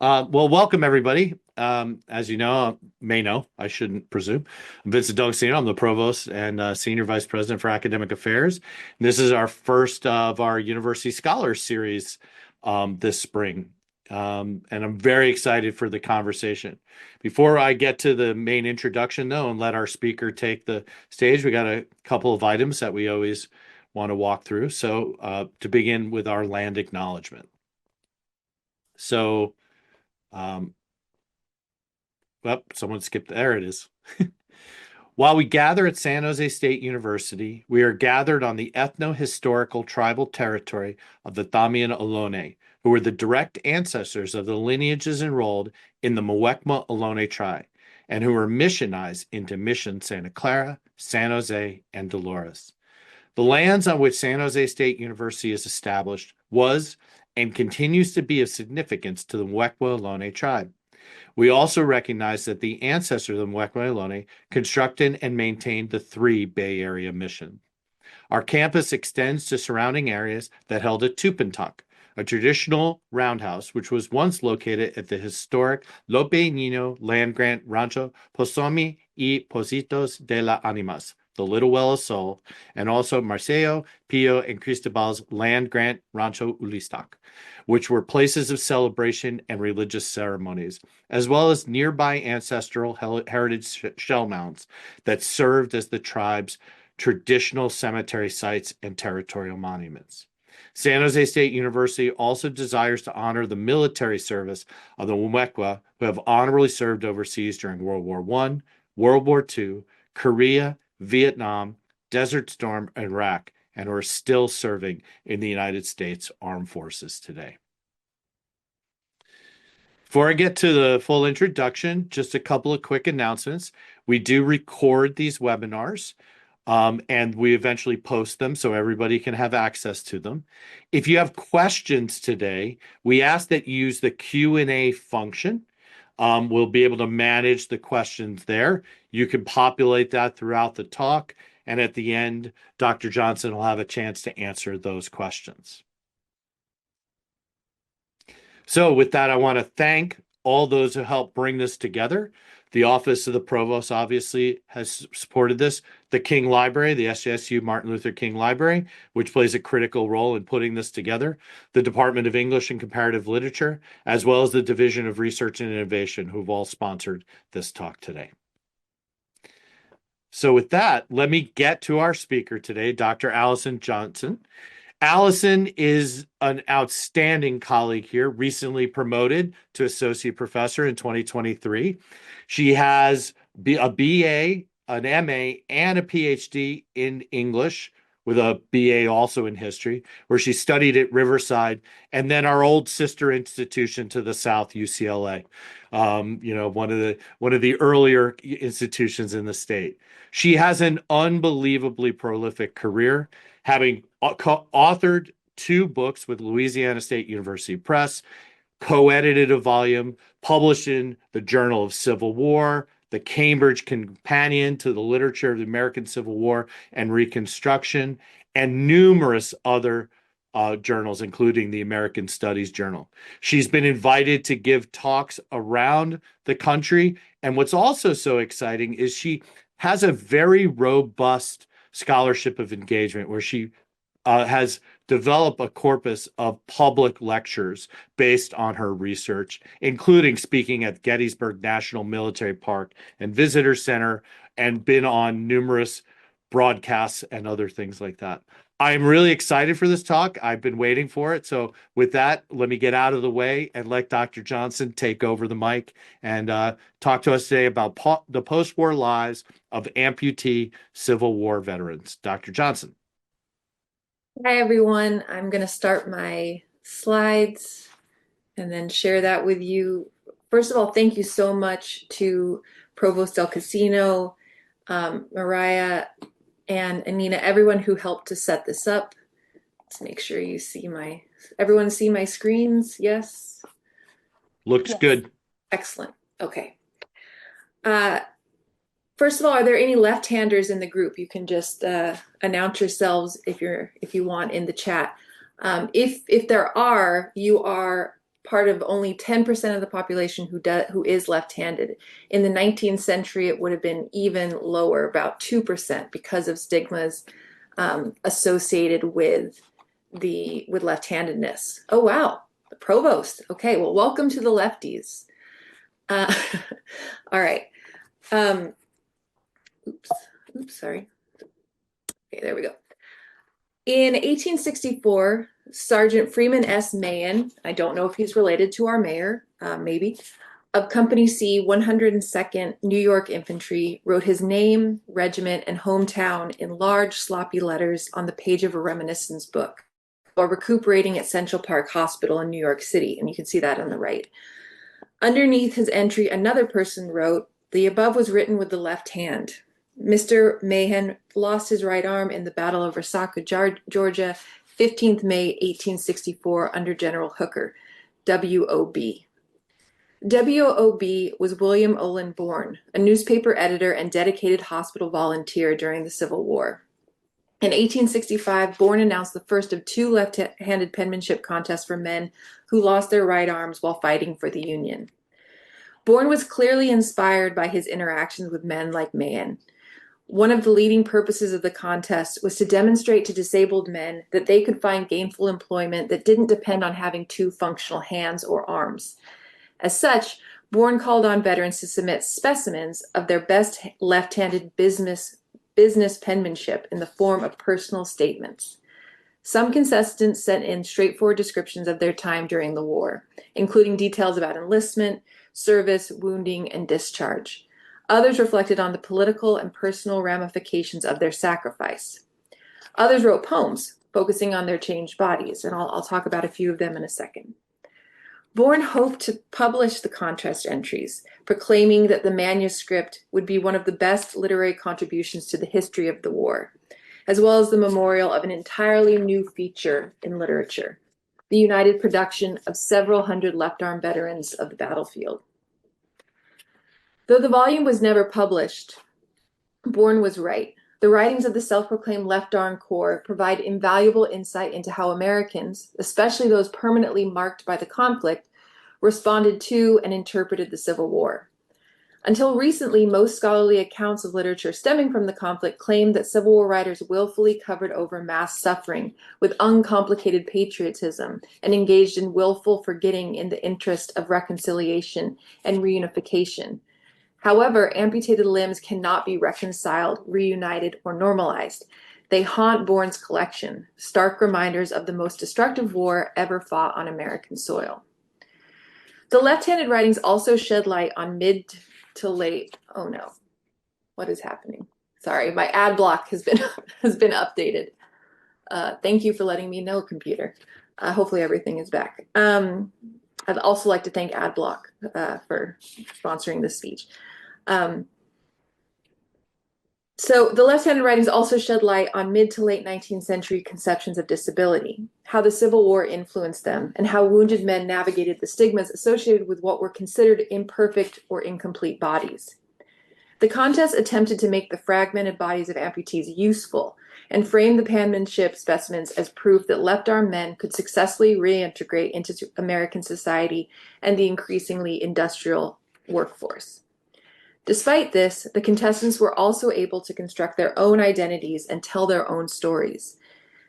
Well, welcome everybody. As you may know, I shouldn't presume. I'm Vincent D'Agostino. I'm the provost and senior vice president for academic affairs. This is our first of our University Scholars series this spring, and I'm very excited for the conversation. Before I get to the main introduction, though, and let our speaker take the stage, we got a couple of items that we always want to walk through. So, to begin with our land acknowledgement. So. Um, Well, someone skipped. There it is. While we gather at San José State University, we are gathered on the ethno-historical tribal territory of the Damian Ohlone, who were the direct ancestors of the lineages enrolled in the Muwekma Ohlone tribe, and who were missionized into Mission Santa Clara, San Jose, and Dolores. The lands on which San José State University is established was and continues to be of significance to the Muwekma Ohlone tribe. We also recognize that the ancestors of Muwekma Ohlone constructed and maintained the 3 Bay Area missions. Our campus extends to surrounding areas that held a tupentak, a traditional roundhouse, which was once located at the historic Lope Nino land grant Rancho Posomi y Positos de la Animas, the Little Well of Soul, and also Marcelo, Pio, and Cristobal's land grant Rancho Ulistac, which were places of celebration and religious ceremonies, as well as nearby ancestral heritage shell mounds that served as the tribe's traditional cemetery sites and territorial monuments. San Jose State University also desires to honor the military service of the Muwekma who have honorably served overseas during World War I, World War II, Korea, Vietnam, Desert Storm, Iraq, and who are still serving in the United States Armed Forces today. Before I get to the full introduction, just a couple of quick announcements. We do record these webinars, and we eventually post them so everybody can have access to them. If you have questions today, we ask that you use the Q&A function. We'll be able to manage the questions there. You can populate that throughout the talk, and at the end, Dr. Johnson will have a chance to answer those questions. So with that, I want to thank all those who helped bring this together. The Office of the Provost obviously has supported this. The King Library, the SJSU Martin Luther King Library, which plays a critical role in putting this together. The Department of English and Comparative Literature, as well as the Division of Research and Innovation, who've all sponsored this talk today. So with that, let me get to our speaker today, Dr. Allison Johnson. Allison is an outstanding colleague here, recently promoted to associate professor in 2023. She has a BA, an MA, and a PhD in English, with a BA also in history, where she studied at Riverside, and then our old sister institution to the south, UCLA. One of the earlier institutions in the state. She has an unbelievably prolific career, having authored 2 books with Louisiana State University Press, co-edited a volume, published in the Journal of Civil War, the Cambridge Companion to the Literature of the American Civil War and Reconstruction, and numerous other journals, including the American Studies Journal. She's been invited to give talks around the country. And what's also so exciting is she has a very robust scholarship of engagement where she has developed a corpus of public lectures based on her research, including speaking at Gettysburg National Military Park and Visitor Center, and been on numerous broadcasts and other things like that. I'm really excited for this talk. I've been waiting for it. So with that, let me get out of the way and let Dr. Johnson take over the mic and talk to us today about the post-war lives of amputee Civil War veterans. Dr. Johnson. Hi, everyone. I'm going to start my slides and then share that with you. First of all, thank you so much to Provost Del Casino, Mariah, and Anina, everyone who helped to set this up. Let's make sure you see everyone see my screens? Yes? Looks good. Excellent. Okay. First of all, are there any left-handers in the group? You can just announce yourselves if you want in the chat. If there are, you are part of only 10% of the population who is left-handed. In the 19th century, it would have been even lower, about 2%, because of stigmas associated with left-handedness. Oh, wow, the provost. Okay, well, welcome to the lefties. All right. Oops, sorry. Okay, there we go. In 1864, Sergeant Freeman S. Mahan, I don't know if he's related to our mayor, maybe, of Company C, 102nd New York Infantry, wrote his name, regiment, and hometown in large, sloppy letters on the page of a reminiscence book while recuperating at Central Park Hospital in New York City, and you can see that on the right. Underneath his entry, another person wrote, "The above was written with the left hand. Mr. Mahan lost his right arm in the Battle of Resaca, Georgia, 15th May, 1864, under General Hooker, W.O.B." W.O.B. was William Olin Bourne, a newspaper editor and dedicated hospital volunteer during the Civil War. In 1865, Bourne announced the first of 2 left-handed penmanship contests for men who lost their right arms while fighting for the Union. Bourne was clearly inspired by his interactions with men like Mahan. One of the leading purposes of the contest was to demonstrate to disabled men that they could find gainful employment that didn't depend on having 2 functional hands or arms. As such, Bourne called on veterans to submit specimens of their best left-handed business penmanship in the form of personal statements. Some contestants sent in straightforward descriptions of their time during the war, including details about enlistment, service, wounding, and discharge. Others reflected on the political and personal ramifications of their sacrifice. Others wrote poems focusing on their changed bodies, and I'll talk about a few of them in a second. Bourne hoped to publish the contest entries, proclaiming that the manuscript would be one of the best literary contributions to the history of the war, as well as the memorial of an entirely new feature in literature, the united production of several hundred left-arm veterans of the battlefield. Though the volume was never published, Bourne was right. The writings of the self-proclaimed left-arm corps provide invaluable insight into how Americans, especially those permanently marked by the conflict, responded to and interpreted the Civil War. Until recently, most scholarly accounts of literature stemming from the conflict claimed that Civil War writers willfully covered over mass suffering with uncomplicated patriotism and engaged in willful forgetting in the interest of reconciliation and reunification. However, amputated limbs cannot be reconciled, reunited, or normalized. They haunt Bourne's collection, stark reminders of the most destructive war ever fought on American soil. The left-handed writings also shed light on mid to late, oh no, what is happening? Sorry, my ad block has been updated. Thank you for letting me know, computer. Hopefully everything is back. I'd also like to thank AdBlock for sponsoring this speech. So the left-handed writings also shed light on mid to late 19th century conceptions of disability, how the Civil War influenced them, and how wounded men navigated the stigmas associated with what were considered imperfect or incomplete bodies. The contest attempted to make the fragmented bodies of amputees useful and framed the penmanship specimens as proof that left-arm men could successfully reintegrate into American society and the increasingly industrial workforce. Despite this, the contestants were also able to construct their own identities and tell their own stories.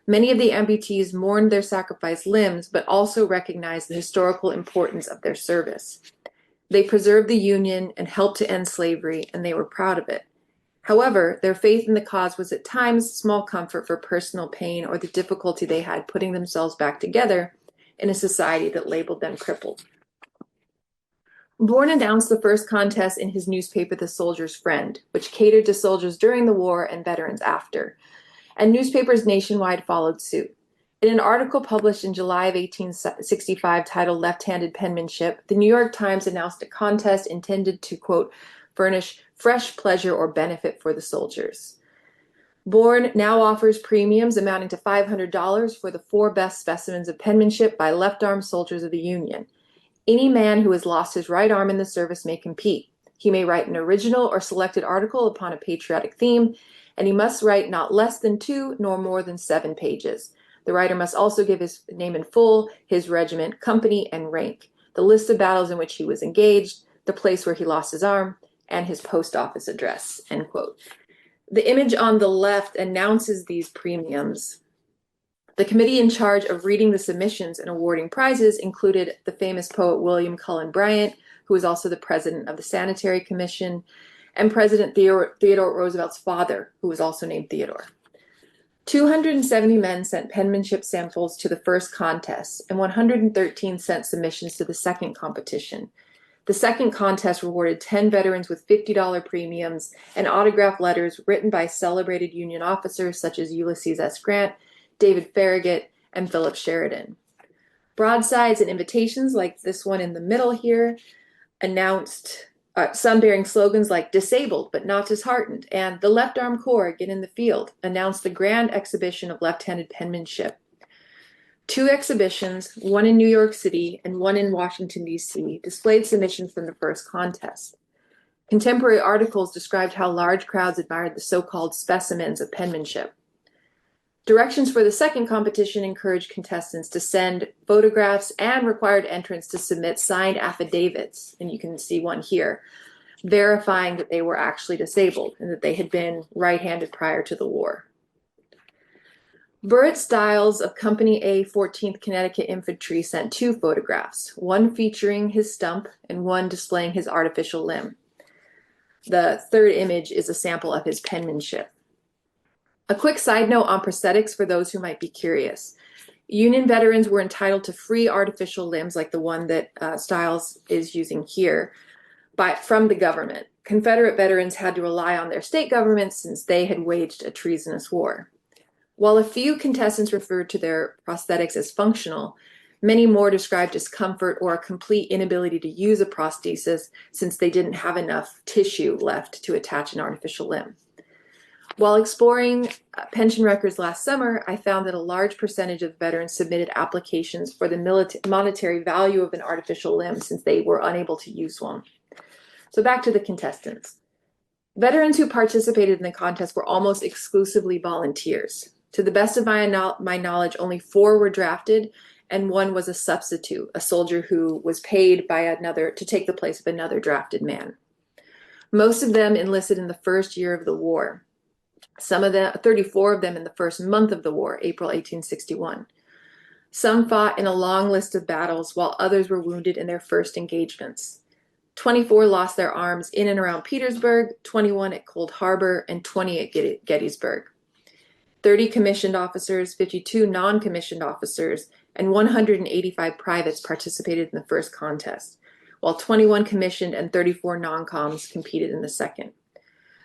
Many of the amputees mourned their sacrificed limbs, but also recognized the historical importance of their service. They preserved the Union and helped to end slavery, and they were proud of it. However, their faith in the cause was at times small comfort for personal pain or the difficulty they had putting themselves back together in a society that labeled them crippled. Bourne announced the first contest in his newspaper, The Soldier's Friend, which catered to soldiers during the war and veterans after, and newspapers nationwide followed suit. In an article published in July of 1865 titled Left-Handed Penmanship, the New York Times announced a contest intended to, quote, furnish fresh pleasure or benefit for the soldiers. Bourne now offers premiums amounting to $500 for the 4 best specimens of penmanship by left-arm soldiers of the Union. Any man who has lost his right arm in the service may compete. He may write an original or selected article upon a patriotic theme, and he must write not less than 2 nor more than 7 pages. The writer must also give his name in full, his regiment, company, and rank, the list of battles in which he was engaged, the place where he lost his arm, and his post office address, end quote. The image on the left announces these premiums. The committee in charge of reading the submissions and awarding prizes included the famous poet William Cullen Bryant, who was also the president of the Sanitary Commission, and President Theodore Roosevelt's father, who was also named Theodore. 270 men sent penmanship samples to the first contest, and 113 sent submissions to the second competition. The second contest rewarded 10 veterans with $50 premiums and autograph letters written by celebrated Union officers such as Ulysses S. Grant, David Farragut, and Philip Sheridan. Broadsides and invitations like this one in the middle here announced some bearing slogans like "Disabled but not disheartened" and "The Left Arm Corps, get in the field," announced the grand exhibition of left-handed penmanship. 2 exhibitions, one in New York City and one in Washington, D.C., displayed submissions from the first contest. Contemporary articles described how large crowds admired the so-called specimens of penmanship. Directions for the second competition encouraged contestants to send photographs and required entrants to submit signed affidavits, and you can see one here, verifying that they were actually disabled and that they had been right-handed prior to the war. Burritt Stiles of Company A, 14th Connecticut Infantry sent 2 photographs, one featuring his stump and one displaying his artificial limb. The third image is a sample of his penmanship. A quick side note on prosthetics for those who might be curious. Union veterans were entitled to free artificial limbs like the one that Stiles is using here from the government. Confederate veterans had to rely on their state governments since they had waged a treasonous war. While a few contestants referred to their prosthetics as functional, many more described discomfort or a complete inability to use a prosthesis since they didn't have enough tissue left to attach an artificial limb. While exploring pension records last summer, I found that a large percentage of veterans submitted applications for the monetary value of an artificial limb since they were unable to use one. So back to the contestants. Veterans who participated in the contest were almost exclusively volunteers. To the best of my knowledge, only 4 were drafted, and 1 was a substitute, a soldier who was paid by another to take the place of another drafted man. Most of them enlisted in the first year of the war. Some of them, 34 of them in the first month of the war, April 1861. Some fought in a long list of battles, while others were wounded in their first engagements. 24 lost their arms in and around Petersburg, 21 at Cold Harbor, and 20 at Gettysburg. 30 commissioned officers, 52 non-commissioned officers, and 185 privates participated in the first contest, while 21 commissioned and 34 non-coms competed in the second.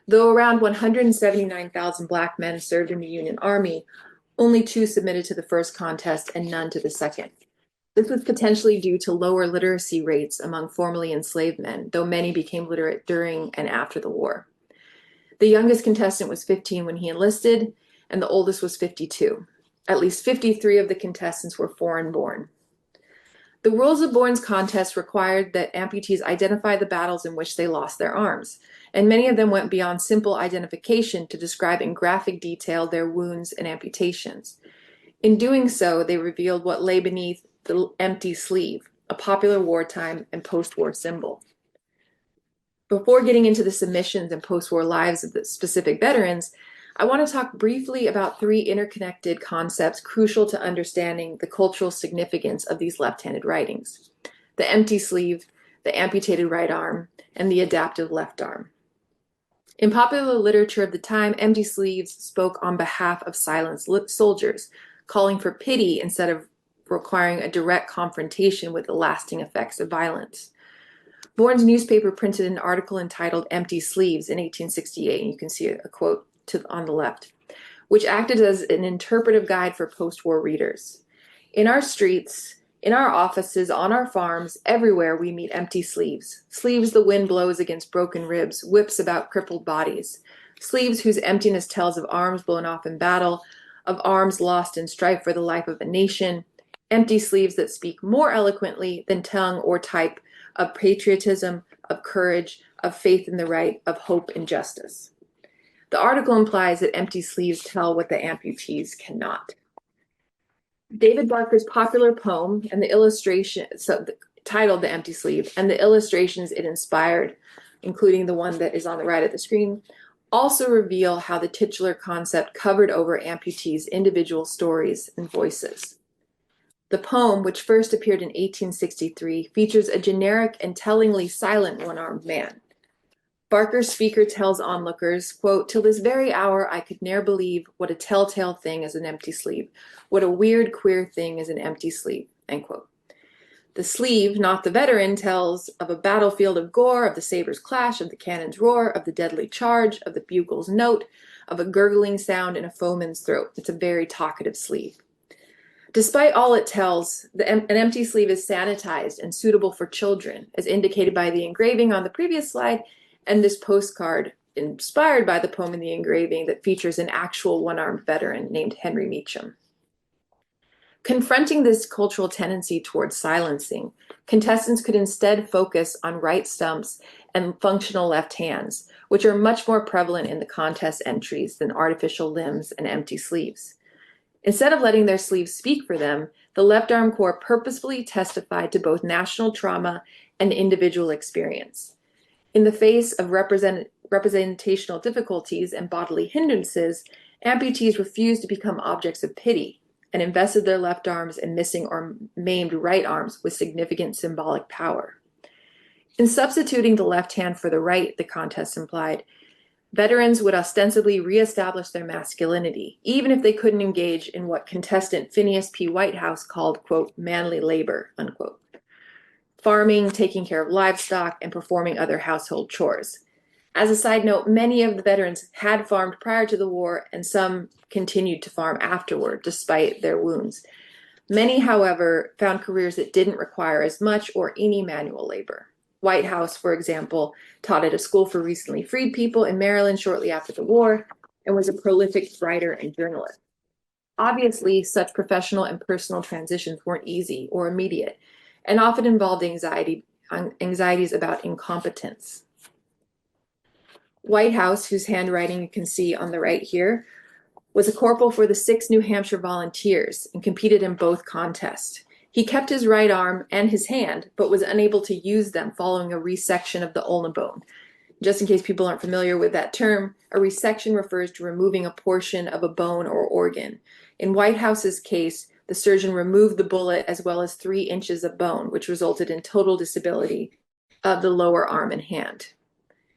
Though around 179,000 Black men served in the Union Army, only 2 submitted to the first contest and none to the second. This was potentially due to lower literacy rates among formerly enslaved men, though many became literate during and after the war. The youngest contestant was 15 when he enlisted, and the oldest was 52. At least 53 of the contestants were foreign-born. The Rules of Borns contest required that amputees identify the battles in which they lost their arms, and many of them went beyond simple identification to describe in graphic detail their wounds and amputations. In doing so, they revealed what lay beneath the empty sleeve, a popular wartime and post-war symbol. Before getting into the submissions and post-war lives of the specific veterans, I want to talk briefly about 3 interconnected concepts crucial to understanding the cultural significance of these left-handed writings: the empty sleeve, the amputated right arm, and the adaptive left arm. In popular literature of the time, empty sleeves spoke on behalf of silenced soldiers, calling for pity instead of requiring a direct confrontation with the lasting effects of violence. Bourne's newspaper printed an article entitled "Empty Sleeves" in 1868, and you can see a quote on the left, which acted as an interpretive guide for post-war readers. In our streets, in our offices, on our farms, everywhere we meet empty sleeves. Sleeves the wind blows against broken ribs, whips about crippled bodies. Sleeves whose emptiness tells of arms blown off in battle, of arms lost in strife for the life of a nation. Empty sleeves that speak more eloquently than tongue or type of patriotism, of courage, of faith in the right, of hope and justice. The article implies that empty sleeves tell what the amputees cannot. David Barker's popular poem and the illustration, titled The Empty Sleeve, and the illustrations it inspired, including the one that is on the right of the screen, also reveal how the titular concept covered over amputees' individual stories and voices. The poem, which first appeared in 1863, features a generic and tellingly silent one-armed man. Barker's speaker tells onlookers, quote, "Till this very hour I could ne'er believe what a telltale thing is an empty sleeve, what a weird, queer thing is an empty sleeve," end quote. The sleeve, not the veteran, tells of a battlefield of gore, of the saber's clash, of the cannon's roar, of the deadly charge, of the bugle's note, of a gurgling sound in a foeman's throat. It's a very talkative sleeve. Despite all it tells, an empty sleeve is sanitized and suitable for children, as indicated by the engraving on the previous slide and this postcard inspired by the poem in the engraving that features an actual one-armed veteran named Henry Meacham. Confronting this cultural tendency towards silencing, contestants could instead focus on right stumps and functional left hands, which are much more prevalent in the contest entries than artificial limbs and empty sleeves. Instead of letting their sleeves speak for them, the Left Arm Corps purposefully testified to both national trauma and individual experience. In the face of representational difficulties and bodily hindrances, amputees refused to become objects of pity and invested their left arms and missing or maimed right arms with significant symbolic power. In substituting the left hand for the right, the contest implied, veterans would ostensibly reestablish their masculinity, even if they couldn't engage in what contestant Phineas P. Whitehouse called, quote, "manly labor," unquote. Farming, taking care of livestock, and performing other household chores. As a side note, many of the veterans had farmed prior to the war, and some continued to farm afterward, despite their wounds. Many, however, found careers that didn't require as much or any manual labor. Whitehouse, for example, taught at a school for recently freed people in Maryland shortly after the war, and was a prolific writer and journalist. Obviously, such professional and personal transitions weren't easy or immediate, and often involved anxieties about incompetence. Whitehouse, whose handwriting you can see on the right here, was a corporal for the 6th New Hampshire Volunteers and competed in both contests. He kept his right arm and his hand, but was unable to use them following a resection of the ulna bone. Just in case people aren't familiar with that term, a resection refers to removing a portion of a bone or organ. In Whitehouse's case, the surgeon removed the bullet as well as 3 inches of bone, which resulted in total disability of the lower arm and hand.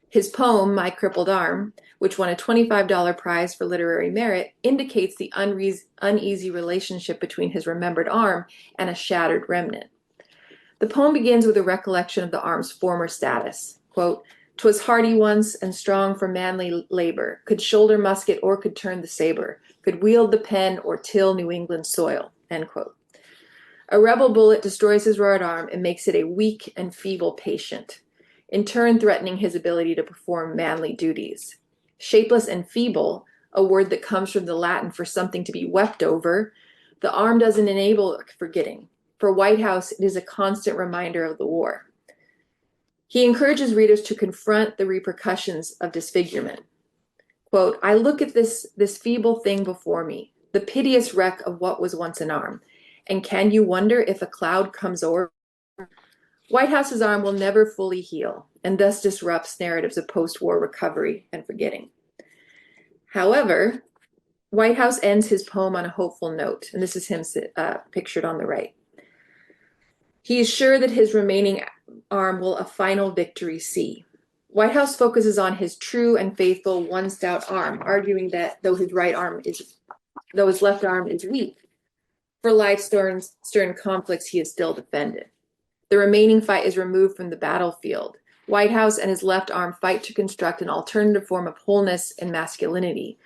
His poem, My Crippled Arm, which won a $25 prize for literary merit, indicates the uneasy relationship between his remembered arm and a shattered remnant. The poem begins with a recollection of the arm's former status. Quote, "'Twas hardy once and strong for manly labor, could shoulder musket or could turn the saber, could wield the pen or till New England soil," end quote. A rebel bullet destroys his right arm and makes it a weak and feeble patient, in turn threatening his ability to perform manly duties. Shapeless and feeble, a word that comes from the Latin for something to be wept over, the arm doesn't enable forgetting. For Whitehouse, it is a constant reminder of the war. He encourages readers to confront the repercussions of disfigurement. Quote, "I look at this feeble thing before me, the piteous wreck of what was once an arm, and can you wonder if a cloud comes o'er?" Whitehouse's arm will never fully heal, and thus disrupts narratives of post-war recovery and forgetting. However, Whitehouse ends his poem on a hopeful note, and this is him pictured on the right. He is sure that his remaining arm will a final victory see. Whitehouse focuses on his true and faithful one stout arm, arguing that though his left arm is weak, for life's stern conflicts he is still defended. The remaining fight is removed from the battlefield. Whitehouse and his left arm fight to construct an alternative form of wholeness and masculinity,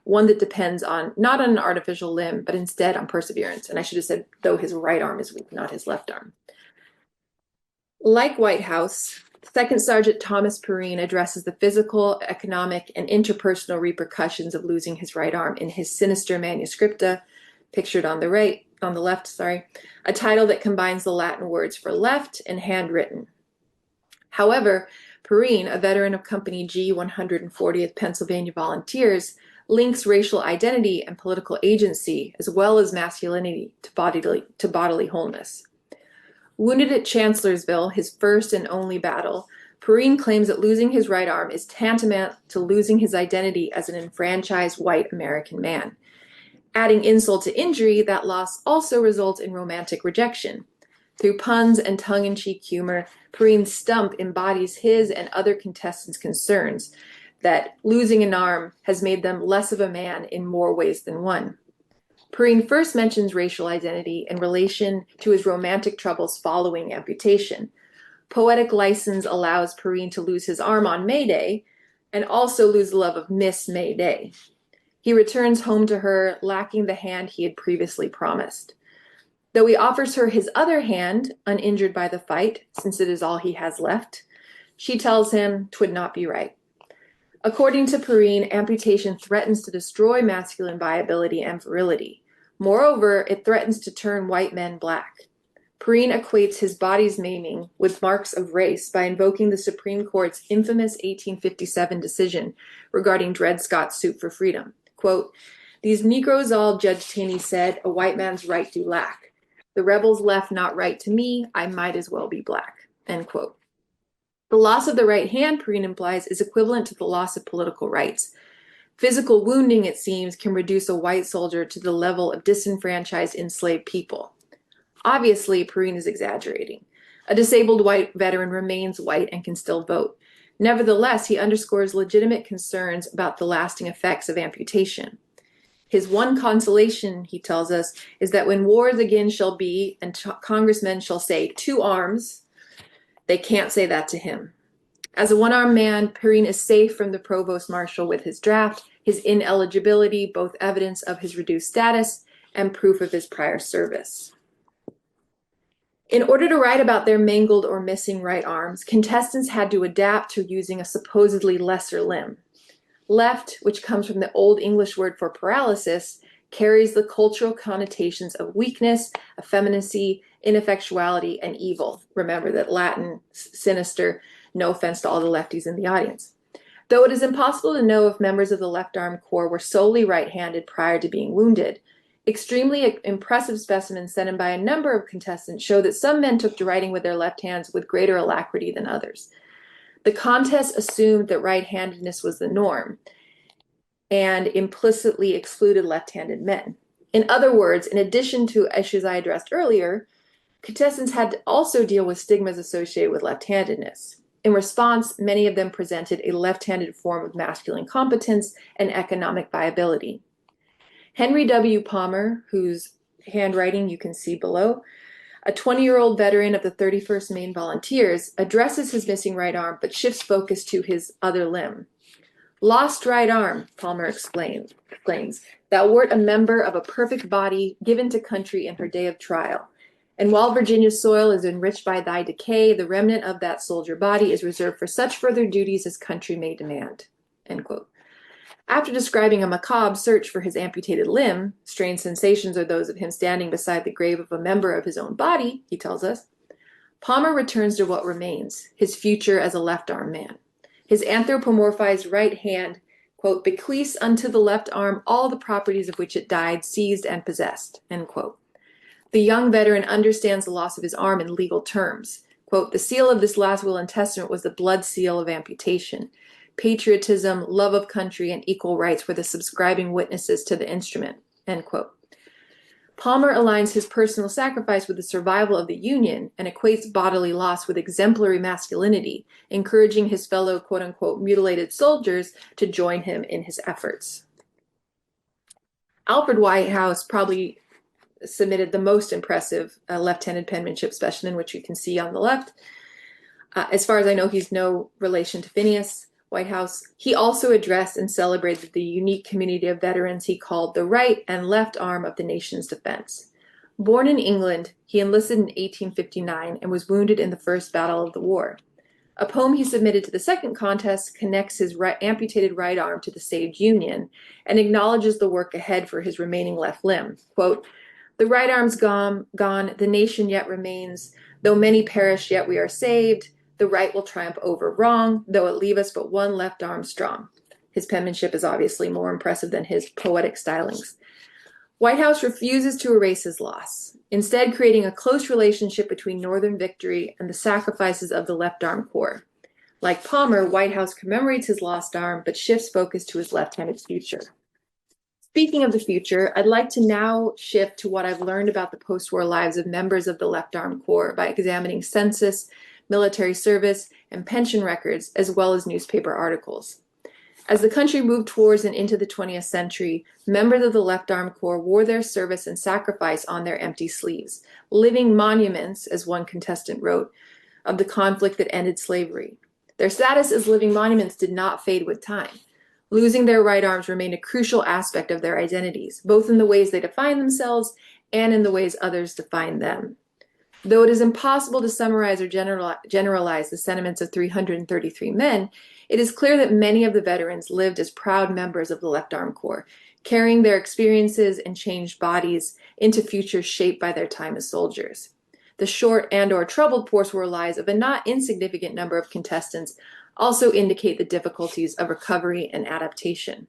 one that depends not on an artificial limb, but instead on perseverance. And I should have said, though his right arm is weak, not his left arm. Like Whitehouse, Second Sergeant Thomas Perrine addresses the physical, economic, and interpersonal repercussions of losing his right arm in his sinister manuscripta, pictured on the left, a title that combines the Latin words for left and handwritten. However, Perrine, a veteran of Company G 140th Pennsylvania Volunteers, links racial identity and political agency, as well as masculinity, to bodily wholeness. Wounded at Chancellorsville, his first and only battle, Perrine claims that losing his right arm is tantamount to losing his identity as an enfranchised white American man. Adding insult to injury, that loss also results in romantic rejection. Through puns and tongue-in-cheek humor, Perrine's stump embodies his and other contestants' concerns that losing an arm has made them less of a man in more ways than one. Perrine first mentions racial identity in relation to his romantic troubles following amputation. Poetic license allows Perrine to lose his arm on May Day and also lose the love of Miss May Day. He returns home to her, lacking the hand he had previously promised. Though he offers her his other hand, uninjured by the fight, since it is all he has left, she tells him 'twould not be right. According to Perrine, amputation threatens to destroy masculine viability and virility. Moreover, it threatens to turn white men black. Perrine equates his body's maiming with marks of race by invoking the Supreme Court's infamous 1857 decision regarding Dred Scott's suit for freedom. Quote, "These Negroes all," Judge Taney said, "a white man's right do lack. The rebels left not right to me, I might as well be black." End quote. The loss of the right hand, Perrine implies, is equivalent to the loss of political rights. Physical wounding, it seems, can reduce a white soldier to the level of disenfranchised enslaved people. Obviously, Perrine is exaggerating. A disabled white veteran remains white and can still vote. Nevertheless, he underscores legitimate concerns about the lasting effects of amputation. His one consolation, he tells us, is that when wars again shall be and congressmen shall say 2 arms, they can't say that to him. As a one-armed man, Perrine is safe from the provost marshal with his draft, his ineligibility, both evidence of his reduced status and proof of his prior service. In order to write about their mangled or missing right arms, contestants had to adapt to using a supposedly lesser limb. Left, which comes from the Old English word for paralysis, carries the cultural connotations of weakness, effeminacy, ineffectuality, and evil. Remember that Latin, sinister, no offense to all the lefties in the audience. Though it is impossible to know if members of the left arm corps were solely right-handed prior to being wounded, extremely impressive specimens sent in by a number of contestants show that some men took to writing with their left hands with greater alacrity than others. The contest assumed that right-handedness was the norm and implicitly excluded left-handed men. In other words, in addition to issues I addressed earlier, contestants had to also deal with stigmas associated with left-handedness. In response, many of them presented a left-handed form of masculine competence and economic viability. Henry W. Palmer, whose handwriting you can see below, a 20-year-old veteran of the 31st Maine Volunteers, addresses his missing right arm but shifts focus to his other limb. "Lost right arm," Palmer exclaims, "thou wert a member of a perfect body given to country in her day of trial. And while Virginia's soil is enriched by thy decay, the remnant of that soldier body is reserved for such further duties as country may demand." End quote. After describing a macabre search for his amputated limb, strange sensations are those of him standing beside the grave of a member of his own body, he tells us, Palmer returns to what remains, his future as a left-arm man. His anthropomorphized right hand, quote, "bequeaths unto the left arm all the properties of which it died, seized, and possessed," end quote. The young veteran understands the loss of his arm in legal terms. Quote, "The seal of this last will and testament was the blood seal of amputation. Patriotism, love of country, and equal rights were the subscribing witnesses to the instrument," end quote. Palmer aligns his personal sacrifice with the survival of the Union and equates bodily loss with exemplary masculinity, encouraging his fellow quote-unquote mutilated soldiers to join him in his efforts. Alfred Whitehouse probably submitted the most impressive left-handed penmanship specimen, which you can see on the left. As far as I know, he's no relation to Phineas Whitehouse. He also addressed and celebrated the unique community of veterans he called the right and left arm of the nation's defense. Born in England, he enlisted in 1859 and was wounded in the first battle of the war. A poem he submitted to the second contest connects his amputated right arm to the saved Union and acknowledges the work ahead for his remaining left limb. Quote, "The right arm's gone, the nation yet remains. Though many perish, yet we are saved. The right will triumph over wrong, though it leave us but one left arm strong. His penmanship is obviously more impressive than his poetic stylings. White House refuses to erase his loss, instead creating a close relationship between Northern victory and the sacrifices of the left arm corps. Like Palmer, White House commemorates his lost arm, but shifts focus to his left-handed future. Speaking of the future, I'd like to now shift to what I've learned about the post-war lives of members of the Left Arm Corps by examining census, military service, and pension records, as well as newspaper articles. As the country moved towards and into the 20th century, members of the Left Arm Corps wore their service and sacrifice on their empty sleeves, living monuments, as one contestant wrote, of the conflict that ended slavery. Their status as living monuments did not fade with time. Losing their right arms remained a crucial aspect of their identities, both in the ways they define themselves and in the ways others define them. Though it is impossible to summarize or generalize the sentiments of 333 men, it is clear that many of the veterans lived as proud members of the Left Arm Corps, carrying their experiences and changed bodies into futures shaped by their time as soldiers. The short and/or troubled post-war lives of a not insignificant number of contestants also indicate the difficulties of recovery and adaptation.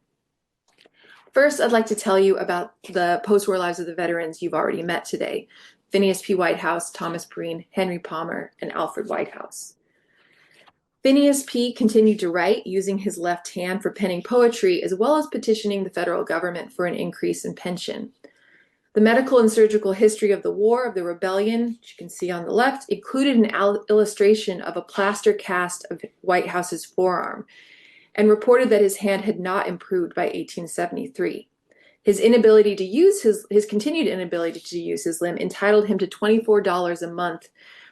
First, I'd like to tell you about the post-war lives of the veterans you've already met today: Phineas P. Whitehouse, Thomas Preen, Henry Palmer, and Alfred Whitehouse. Phineas P. continued to write, using his left hand for penning poetry, as well as petitioning the federal government for an increase in pension. The medical and surgical history of the war, of the rebellion, which you can see on the left, included an illustration of a plaster cast of Whitehouse's forearm, and reported that his hand had not improved by 1873. His inability to use his continued inability to use his limb entitled him to $24 a month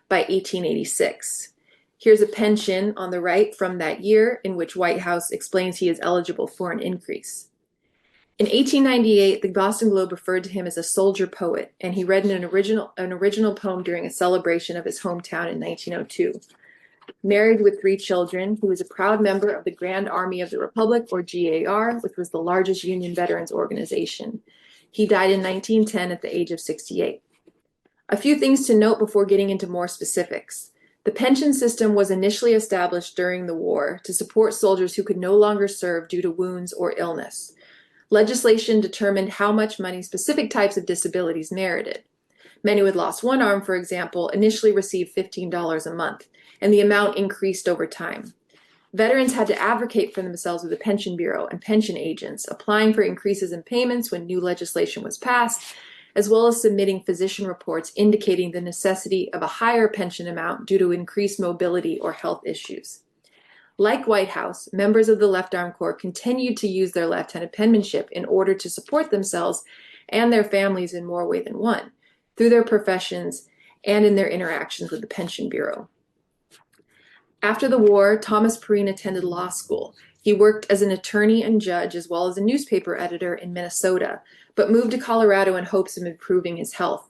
by 1886. Here's a pension on the right from that year, in which Whitehouse explains he is eligible for an increase. In 1898, the Boston Globe referred to him as a soldier poet, and he read an original poem during a celebration of his hometown in 1902. Married with 3 children, he was a proud member of the Grand Army of the Republic, or GAR, which was the largest Union veterans organization. He died in 1910 at the age of 68. A few things to note before getting into more specifics. The pension system was initially established during the war to support soldiers who could no longer serve due to wounds or illness. Legislation determined how much money specific types of disabilities merited. Men who had lost one arm, for example, initially received $15 a month, and the amount increased over time. Veterans had to advocate for themselves with the Pension Bureau and pension agents, applying for increases in payments when new legislation was passed, as well as submitting physician reports indicating the necessity of a higher pension amount due to increased mobility or health issues. Like Whitehouse, members of the Left Arm Corps continued to use their left-handed penmanship in order to support themselves and their families in more ways than one, through their professions and in their interactions with the Pension Bureau. After the war, Thomas Preen attended law school. He worked as an attorney and judge, as well as a newspaper editor in Minnesota, but moved to Colorado in hopes of improving his health.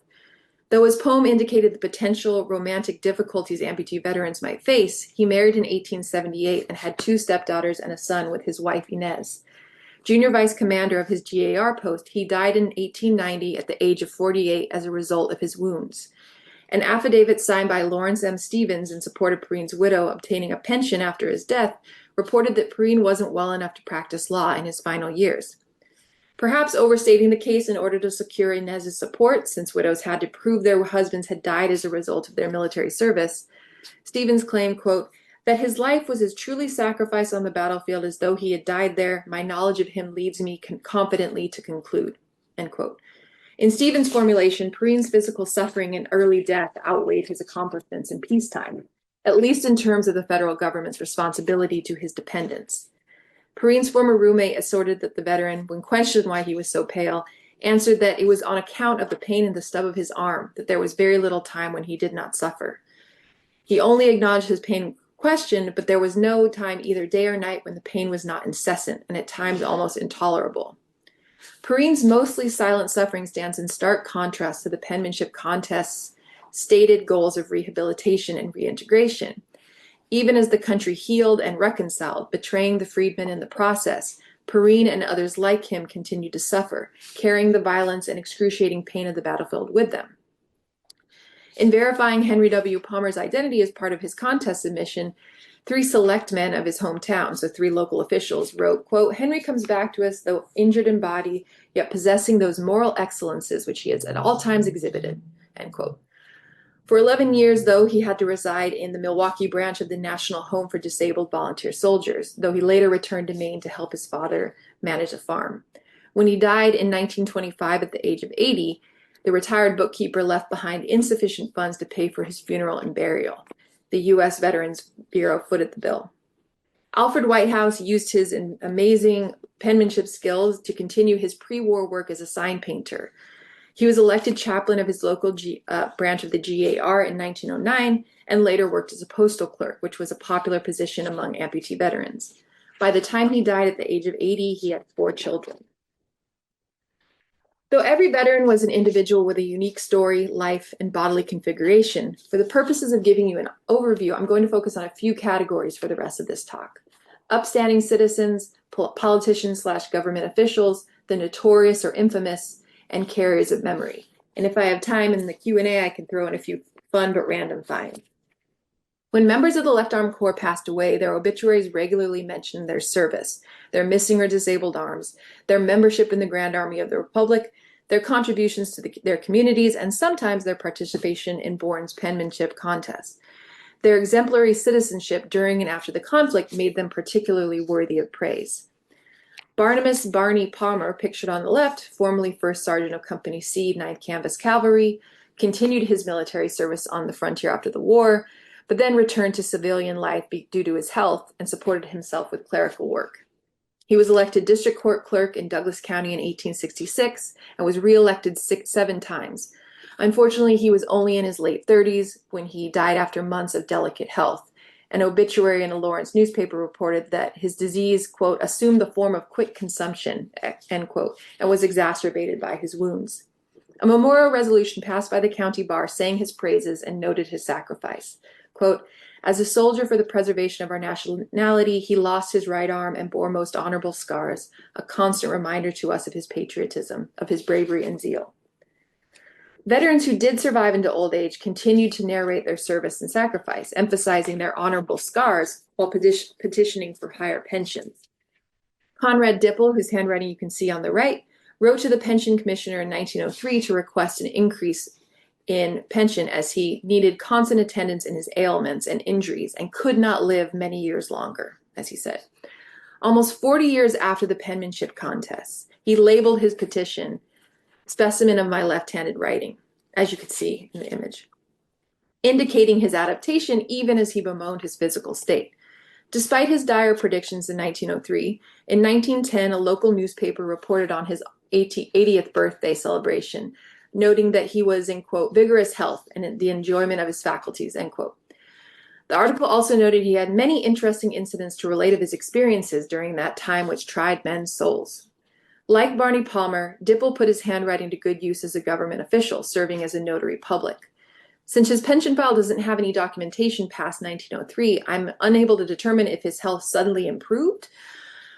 Though his poem indicated the potential romantic difficulties amputee veterans might face, he married in 1878 and had 2 stepdaughters and a son with his wife Inez. Junior vice commander of his GAR post, he died in 1890 at the age of 48 as a result of his wounds. An affidavit signed by Lawrence M. Stevens in support of Preen's widow obtaining a pension after his death reported that Preen wasn't well enough to practice law in his final years. Perhaps overstating the case in order to secure Inez's support, since widows had to prove their husbands had died as a result of their military service, Stevens claimed, quote, that his life was as truly sacrificed on the battlefield as though he had died there. My knowledge of him leads me confidently to conclude, end quote. In Stevens' formulation, Preen's physical suffering and early death outweighed his accomplishments in peacetime, at least in terms of the federal government's responsibility to his dependents. Preen's former roommate asserted that the veteran, when questioned why he was so pale, answered that it was on account of the pain in the stub of his arm, that there was very little time when he did not suffer. He only acknowledged his pain questioned, but there was no time either day or night when the pain was not incessant and at times almost intolerable. Preen's mostly silent suffering stands in stark contrast to the penmanship contest's stated goals of rehabilitation and reintegration. Even as the country healed and reconciled, betraying the freedmen in the process, Preen and others like him continued to suffer, carrying the violence and excruciating pain of the battlefield with them. In verifying Henry W. Palmer's identity as part of his contest submission, 3 select men of his hometown, so 3 local officials, wrote, quote, "Henry comes back to us, though injured in body, yet possessing those moral excellences which he has at all times exhibited," end quote. For 11 years, though, he had to reside in the Milwaukee branch of the National Home for Disabled Volunteer Soldiers, though he later returned to Maine to help his father manage a farm. When he died in 1925 at the age of 80, the retired bookkeeper left behind insufficient funds to pay for his funeral and burial. The U.S. Veterans Bureau footed the bill. Alfred Whitehouse used his amazing penmanship skills to continue his pre-war work as a sign painter. He was elected chaplain of his local branch of the GAR in 1909 and later worked as a postal clerk, which was a popular position among amputee veterans. By the time he died at the age of 80, he had 4 children. Though every veteran was an individual with a unique story, life, and bodily configuration, for the purposes of giving you an overview, I'm going to focus on a few categories for the rest of this talk. Upstanding citizens, politicians/government officials, the notorious or infamous, and carriers of memory. And if I have time in the Q&A, I can throw in a few fun but random finds. When members of the Left Arm Corps passed away, their obituaries regularly mentioned their service, their missing or disabled arms, their membership in the Grand Army of the Republic, their contributions to their communities, and sometimes their participation in Bourne's penmanship contests. Their exemplary citizenship during and after the conflict made them particularly worthy of praise. Barnabas Barney Palmer, pictured on the left, formerly First Sergeant of Company C, 9th Canvas Cavalry, continued his military service on the frontier after the war, but then returned to civilian life due to his health and supported himself with clerical work. He was elected district court clerk in Douglas County in 1866 and was reelected 7 times. Unfortunately, he was only in his late 30s when he died after months of delicate health. An obituary in a Lawrence newspaper reported that his disease, quote, "assumed the form of quick consumption," end quote, and was exacerbated by his wounds. A memorial resolution passed by the county bar sang his praises and noted his sacrifice. Quote, "As a soldier for the preservation of our nationality, he lost his right arm and bore most honorable scars, a constant reminder to us of his patriotism, of his bravery and zeal." Veterans who did survive into old age continued to narrate their service and sacrifice, emphasizing their honorable scars while petitioning for higher pensions. Conrad Dipple, whose handwriting you can see on the right, wrote to the pension commissioner in 1903 to request an increase in pension as he needed constant attendance in his ailments and injuries and could not live many years longer, as he said. Almost 40 years after the penmanship contests, he labeled his petition "Specimen of my left-handed writing," as you can see in the image, indicating his adaptation even as he bemoaned his physical state. Despite his dire predictions in 1903, in 1910, a local newspaper reported on his 80th birthday celebration, noting that he was in, quote, "vigorous health and in the enjoyment of his faculties," end quote. The article also noted he had many interesting incidents to relate of his experiences during that time which tried men's souls. Like Barney Palmer, Dipple put his handwriting to good use as a government official, serving as a notary public. Since his pension file doesn't have any documentation past 1903, I'm unable to determine if his health suddenly improved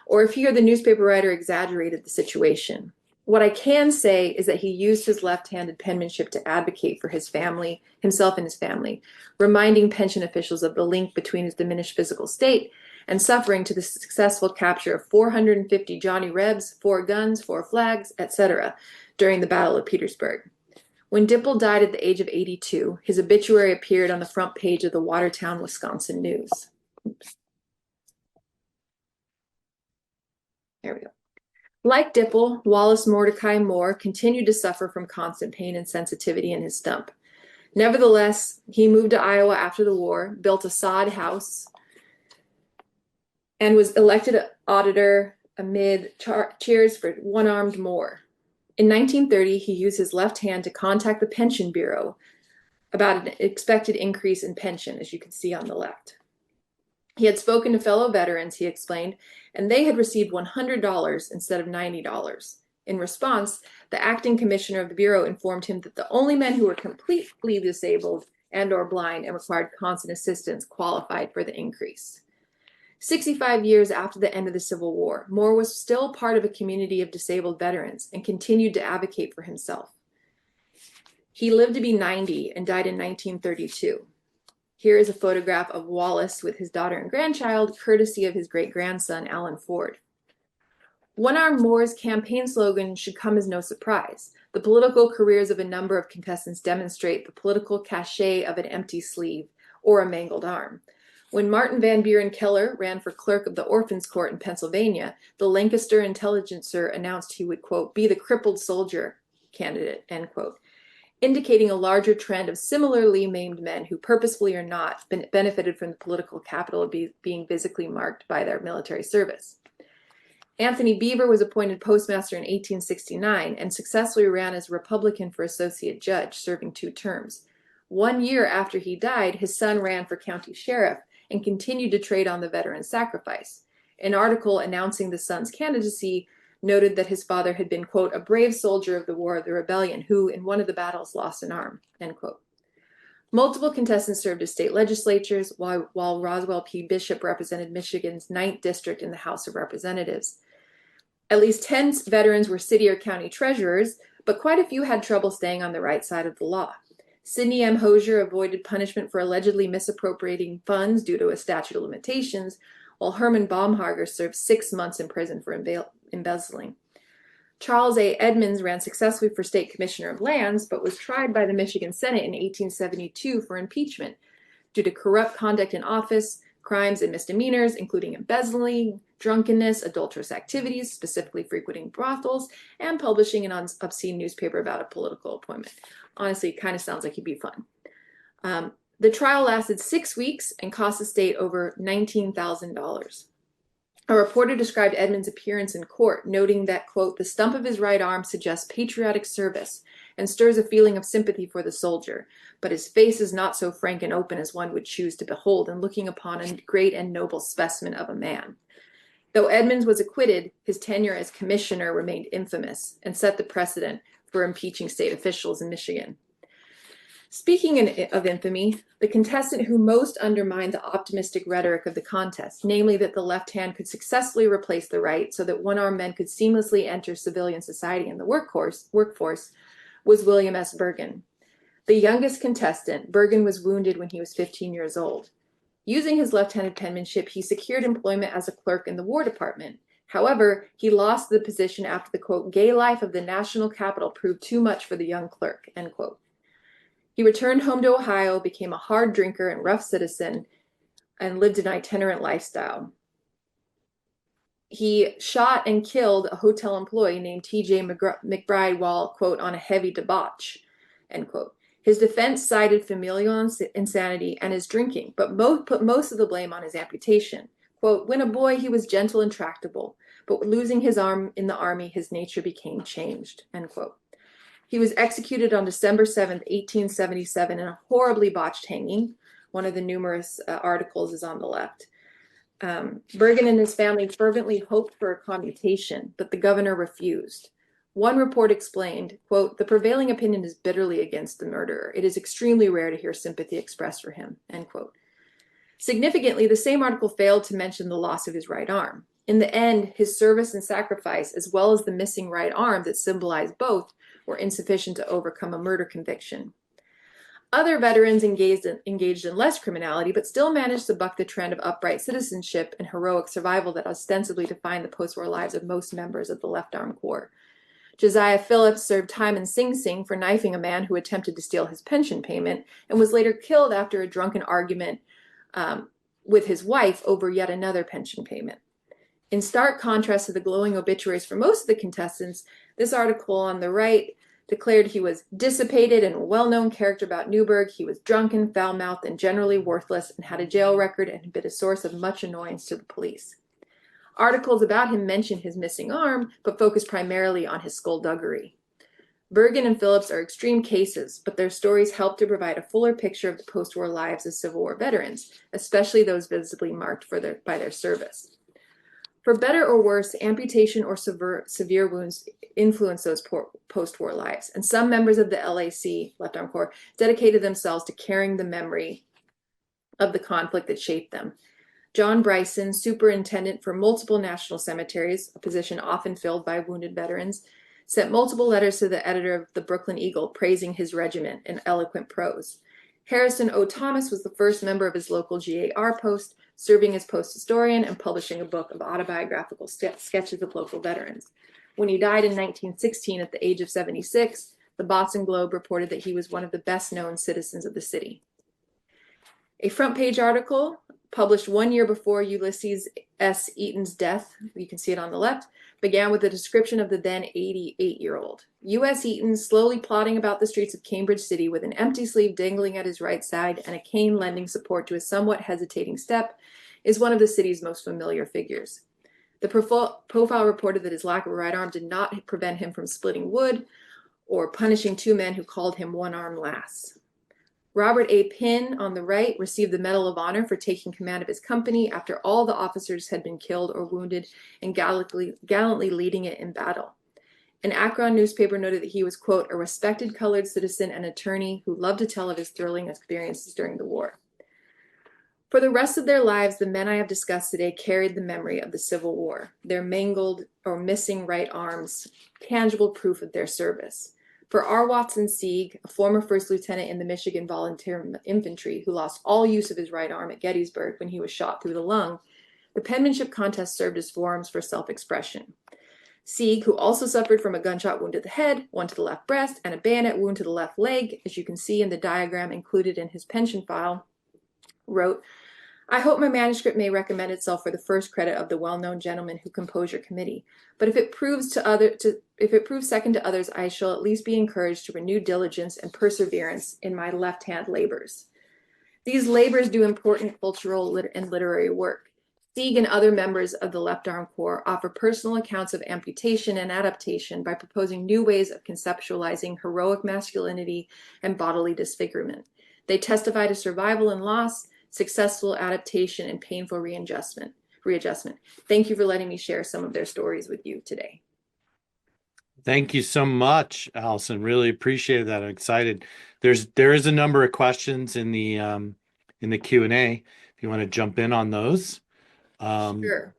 or if he or the newspaper writer exaggerated the situation. What I can say is that he used his left-handed penmanship to advocate for his family, himself and his family, reminding pension officials of the link between his diminished physical state and suffering to the successful capture of 450 Johnny Rebs, 4 guns, 4 flags, etc. during the Battle of Petersburg. When Dipple died at the age of 82, his obituary appeared on the front page of the Watertown, Wisconsin News. Oops. There we go. Like Dipple, Wallace Mordecai Moore continued to suffer from constant pain and sensitivity in his stump. Nevertheless, he moved to Iowa after the war, built a sod house, and was elected auditor amid cheers for one-armed Moore. In 1930, he used his left hand to contact the Pension Bureau about an expected increase in pension, as you can see on the left. He had spoken to fellow veterans, he explained, and they had received $100 instead of $90. In response, the acting commissioner of the Bureau informed him that the only men who were completely disabled and or blind and required constant assistance qualified for the increase. 65 years after the end of the Civil War, Moore was still part of a community of disabled veterans and continued to advocate for himself. He lived to be 90 and died in 1932. Here is a photograph of Wallace with his daughter and grandchild, courtesy of his great-grandson, Alan Ford. One-Armed More's campaign slogan should come as no surprise. The political careers of a number of contestants demonstrate the political cachet of an empty sleeve or a mangled arm. When Martin Van Buren Keller ran for clerk of the Orphans Court in Pennsylvania, the Lancaster Intelligencer announced he would, quote, be the crippled soldier candidate, end quote, indicating a larger trend of similarly maimed men who purposefully or not benefited from the political capital of being physically marked by their military service. Anthony Beaver was appointed postmaster in 1869 and successfully ran as a Republican for associate judge, serving 2 terms. 1 year after he died, his son ran for county sheriff and continued to trade on the veteran sacrifice. An article announcing the son's candidacy noted that his father had been, quote, a brave soldier of the War of the Rebellion who, in one of the battles, lost an arm, end quote. Multiple contestants served as state legislatures, while Roswell P. Bishop represented Michigan's 9th District in the House of Representatives. At least 10 veterans were city or county treasurers, but quite a few had trouble staying on the right side of the law. Sidney M. Hosier avoided punishment for allegedly misappropriating funds due to a statute of limitations, while Herman Baumhager served 6 months in prison for embezzling. Charles A. Edmonds ran successfully for state commissioner of lands, but was tried by the Michigan Senate in 1872 for impeachment due to corrupt conduct in office, crimes and misdemeanors, including embezzling, drunkenness, adulterous activities, specifically frequenting brothels, and publishing an obscene newspaper about a political appointment. Honestly, it kind of sounds like he'd be fun. The trial lasted 6 weeks and cost the state over $19,000. A reporter described Edmonds' appearance in court, noting that, quote, the stump of his right arm suggests patriotic service and stirs a feeling of sympathy for the soldier, but his face is not so frank and open as one would choose to behold in looking upon a great and noble specimen of a man. Though Edmonds was acquitted, his tenure as commissioner remained infamous and set the precedent for impeaching state officials in Michigan. Speaking of infamy, the contestant who most undermined the optimistic rhetoric of the contest, namely that the left hand could successfully replace the right so that one-armed men could seamlessly enter civilian society and the workforce, was William S. Bergen. The youngest contestant, Bergen was wounded when he was 15 years old. Using his left-handed penmanship, he secured employment as a clerk in the War Department. However, he lost the position after the, quote, gay life of the national capital proved too much for the young clerk, end quote. He returned home to Ohio, became a hard drinker and rough citizen, and lived an itinerant lifestyle. He shot and killed a hotel employee named T.J. McBride while, quote, on a heavy debauch, end quote. His defense cited familial insanity and his drinking, but put most of the blame on his amputation. Quote, when a boy, he was gentle and tractable, but losing his arm in the army, his nature became changed, end quote. He was executed on December 7th, 1877 in a horribly botched hanging. One of the numerous articles is on the left. Bergen and his family fervently hoped for a commutation, but the governor refused. One report explained, quote, the prevailing opinion is bitterly against the murderer. It is extremely rare to hear sympathy expressed for him, end quote. Significantly, the same article failed to mention the loss of his right arm. In the end, his service and sacrifice, as well as the missing right arm that symbolized both, were insufficient to overcome a murder conviction. Other veterans engaged in less criminality, but still managed to buck the trend of upright citizenship and heroic survival that ostensibly defined the post-war lives of most members of the Left Arm Corps. Josiah Phillips served time in Sing Sing for knifing a man who attempted to steal his pension payment and was later killed after a drunken argument with his wife over yet another pension payment. In stark contrast to the glowing obituaries for most of the contestants, this article on the right declared he was dissipated and a well-known character about Newburgh. He was drunken, foul-mouthed, and generally worthless, and had a jail record and had been a source of much annoyance to the police. Articles about him mentioned his missing arm, but focused primarily on his skullduggery. Bergen and Phillips are extreme cases, but their stories help to provide a fuller picture of the post-war lives of Civil War veterans, especially those visibly marked by their service. For better or worse, amputation or severe wounds influence those post-war lives, and some members of the LAC, Left Arm Corps, dedicated themselves to carrying the memory of the conflict that shaped them. John Bryson, superintendent for multiple national cemeteries, a position often filled by wounded veterans, sent multiple letters to the editor of the Brooklyn Eagle praising his regiment in eloquent prose. Harrison O. Thomas was the first member of his local GAR post, serving as post historian and publishing a book of autobiographical sketches of local veterans. When he died in 1916 at the age of 76, the Boston Globe reported that he was one of the best known citizens of the city. A front page article published 1 year before Ulysses S. Eaton's death, you can see it on the left, began with a description of the then 88-year-old. U.S. Eaton, slowly plodding about the streets of Cambridge City with an empty sleeve dangling at his right side and a cane lending support to his somewhat hesitating step, is one of the city's most familiar figures. The profile reported that his lack of a right arm did not prevent him from splitting wood or punishing two men who called him one-armed lass. Robert A. Pinn, on the right, received the Medal of Honor for taking command of his company after all the officers had been killed or wounded and gallantly leading it in battle. An Akron newspaper noted that he was, quote, a respected colored citizen and attorney who loved to tell of his thrilling experiences during the war. For the rest of their lives, the men I have discussed today carried the memory of the Civil War, their mangled or missing right arms, tangible proof of their service. For R. Watson Sieg, a former first lieutenant in the Michigan Volunteer Infantry who lost all use of his right arm at Gettysburg when he was shot through the lung, the penmanship contest served as forums for self-expression. Sieg, who also suffered from a gunshot wound to the head, one to the left breast, and a bayonet wound to the left leg, as you can see in the diagram included in his pension file, wrote, I hope my manuscript may recommend itself for the first credit of the well-known gentleman who composed your committee. But if it proves second to others, I shall at least be encouraged to renew diligence and perseverance in my left-hand labors. These labors do important cultural and literary work. Sieg and other members of the Left Arm Corps offer personal accounts of amputation and adaptation by proposing new ways of conceptualizing heroic masculinity and bodily disfigurement. They testify to survival and loss, successful adaptation, and painful readjustment. Thank you for letting me share some of their stories with you today. Thank you so much, Allison. Really appreciate that. I'm excited. There is a number of questions in the Q&A. If you want to jump in on those. Sure.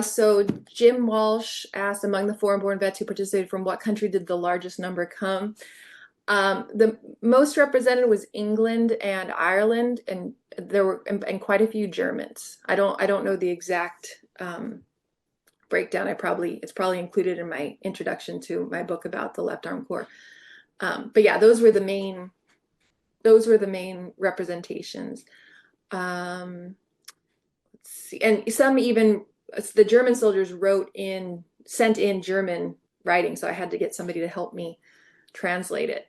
So Jim Walsh asked, among the foreign-born vets who participated, from what country did the largest number come? The most represented was England and Ireland, and there were and quite a few Germans. I don't know the exact breakdown. It's probably included in my introduction to my book about the Left Arm Corps. But yeah, those were the main representations. Let's see, and some even the German soldiers sent in German writing, so I had to get somebody to help me translate it.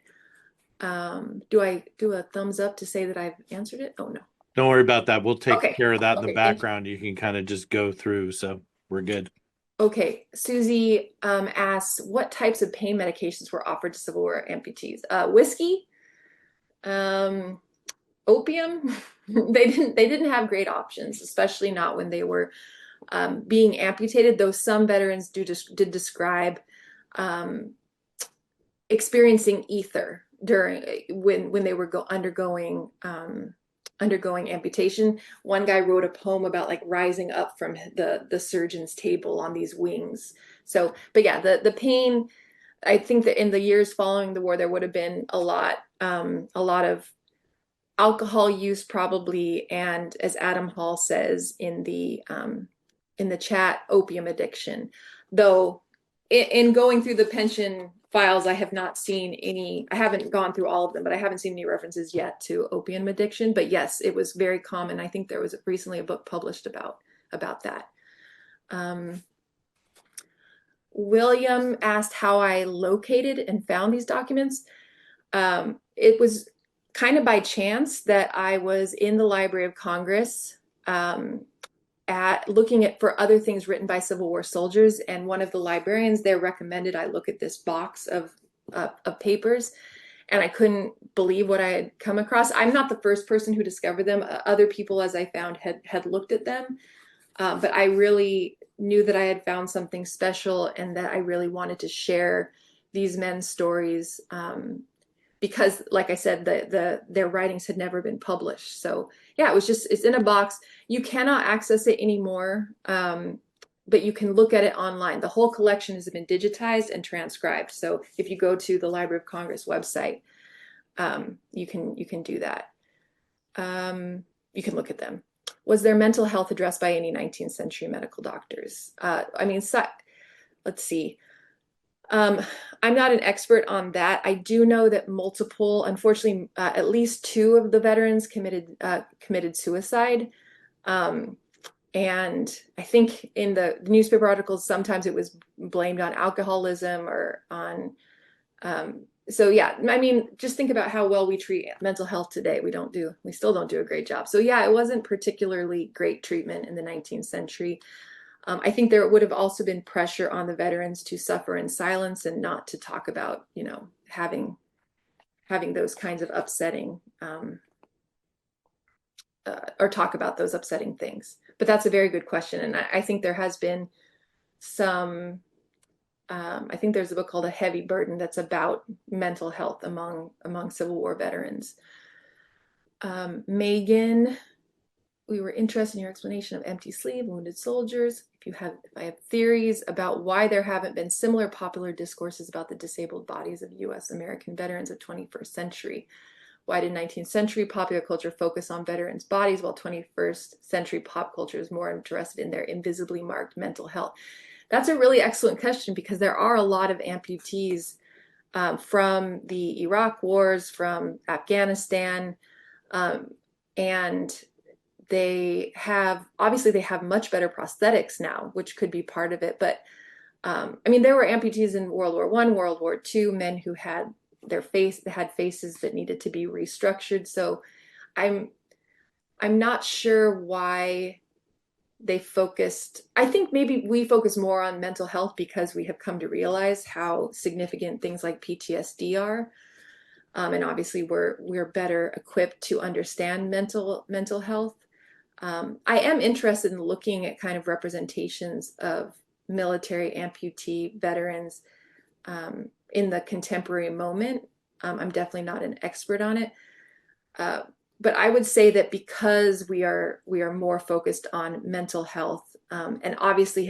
Do I do a thumbs up to say that I've answered it? Oh, no. Don't worry about that. We'll take care of that in the Okay, background. You can kind of just go through, so we're good. Okay, Susie asks, what types of pain medications were offered to Civil War amputees? Whiskey, opium. They didn't have great options, especially not when they were being amputated, though some veterans did describe experiencing ether when they were undergoing amputation. One guy wrote a poem about like rising up from the surgeon's table on these wings. So, but yeah, the pain, I think that in the years following the war, there would have been a lot of alcohol use probably, and as Adam Hall says in the chat, opium addiction. Though in going through the pension files, I have not seen any, I haven't gone through all of them, but I haven't seen any references yet to opium addiction. But yes, it was very common. I think there was recently a book published about that. William asked how I located and found these documents. It was kind of by chance that I was in the Library of Congress looking for other things written by Civil War soldiers, and one of the librarians there recommended I look at this box of papers, and I couldn't believe what I had come across. I'm not the first person who discovered them. Other people, as I found, had looked at them, but I really knew that I had found something special and that I really wanted to share these men's stories because, like I said, their writings had never been published. So yeah, it's in a box. You cannot access it anymore but you can look at it online. The whole collection has been digitized and transcribed. So if you go to the Library of Congress website, you can do that. You can look at them. Was there mental health addressed by any 19th century medical doctors? Let's see. I'm not an expert on that. I do know that unfortunately, at least 2 of the veterans committed suicide. And I think in the newspaper articles, sometimes it was blamed on alcoholism or on, so yeah, I mean, just think about how well we treat mental health today. We still don't do a great job. So yeah, it wasn't particularly great treatment in the 19th century. I think there would have also been pressure on the veterans to suffer in silence and not to talk about, having those kinds of upsetting, or talk about those upsetting things. But that's a very good question. And I think there has been some, I think there's a book called A Heavy Burden that's about mental health among Civil War veterans. Megan, we were interested in your explanation of empty sleeve, wounded soldiers. If I have theories about why there haven't been similar popular discourses about the disabled bodies of U.S. American veterans of 21st century. Why did 19th century popular culture focus on veterans' bodies while 21st century pop culture is more interested in their invisibly marked mental health? That's a really excellent question, because there are a lot of amputees from the Iraq wars, from Afghanistan, and obviously they have much better prosthetics now, which could be part of it. But I mean, there were amputees in World War I, World War II, men who had faces that needed to be restructured. So I'm not sure why they focused. I think maybe we focus more on mental health because we have come to realize how significant things like PTSD are. And obviously we're better equipped to understand mental health. I am interested in looking at kind of representations of military amputee veterans in the contemporary moment. I'm definitely not an expert on it. But I would say that because we are more focused on mental health, and obviously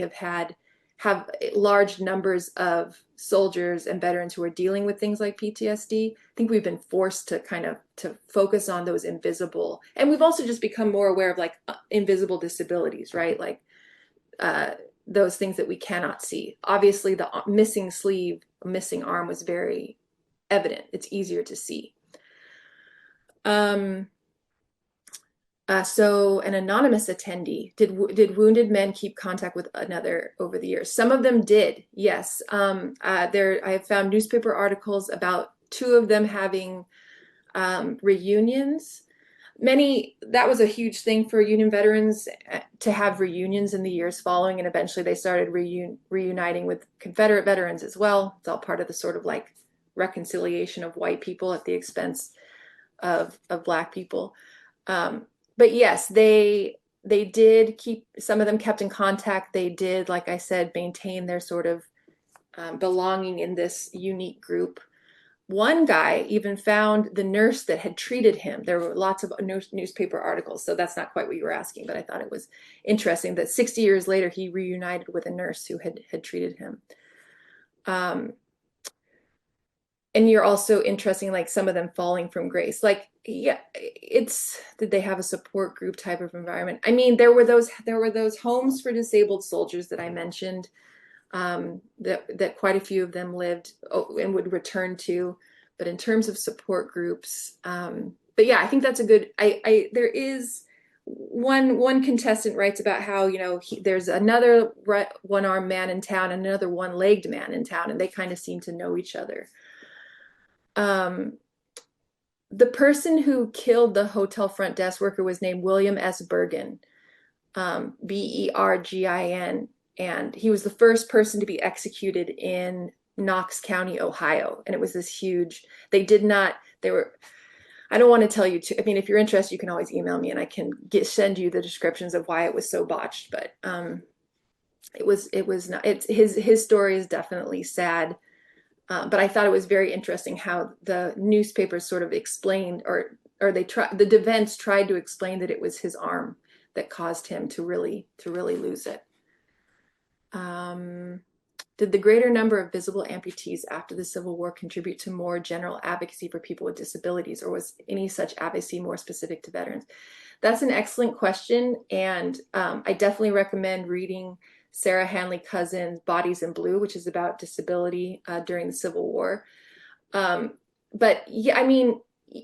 have large numbers of soldiers and veterans who are dealing with things like PTSD, I think we've been forced to to focus on those invisible, and we've also just become more aware of like invisible disabilities, right? Like those things that we cannot see. Obviously the missing sleeve, missing arm was very evident. It's easier to see. So an anonymous attendee, did wounded men keep contact with another over the years? Some of them did, yes. I have found newspaper articles about 2 of them having reunions. That was a huge thing for Union veterans to have reunions in the years following, and eventually they started reuniting with Confederate veterans as well. It's all part of the sort of like reconciliation of white people at the expense of Black people. But yes, they did some of them kept in contact. They did, like I said, maintain their sort of belonging in this unique group. One guy even found the nurse that had treated him. There were lots of newspaper articles, so that's not quite what you were asking, but I thought it was interesting that 60 years later he reunited with a nurse who had treated him. And you're also interesting, like some of them falling from grace. Like, yeah, did they have a support group type of environment? I mean, there were those homes for disabled soldiers that I mentioned, that quite a few of them lived and would return to. But in terms of support groups, but yeah, I think that's a good. There is one contestant writes about how there's another one-armed man in town and another one-legged man in town, and they kind of seem to know each other. The person who killed the hotel front desk worker was named William S. Bergin, Bergin, and he was the first person to be executed in Knox County, Ohio. And it was this huge, I don't want to tell you I mean, if you're interested, you can always email me and I can send you the descriptions of why it was so botched, but it was not, his story is definitely sad. But I thought it was very interesting how the newspapers sort of explained, or the defense tried to explain that it was his arm that caused him to really lose it. Did the greater number of visible amputees after the Civil War contribute to more general advocacy for people with disabilities, or was any such advocacy more specific to veterans? That's an excellent question, and I definitely recommend reading Sarah Hanley Cousin's Bodies in Blue, which is about disability during the Civil War. But yeah, I mean,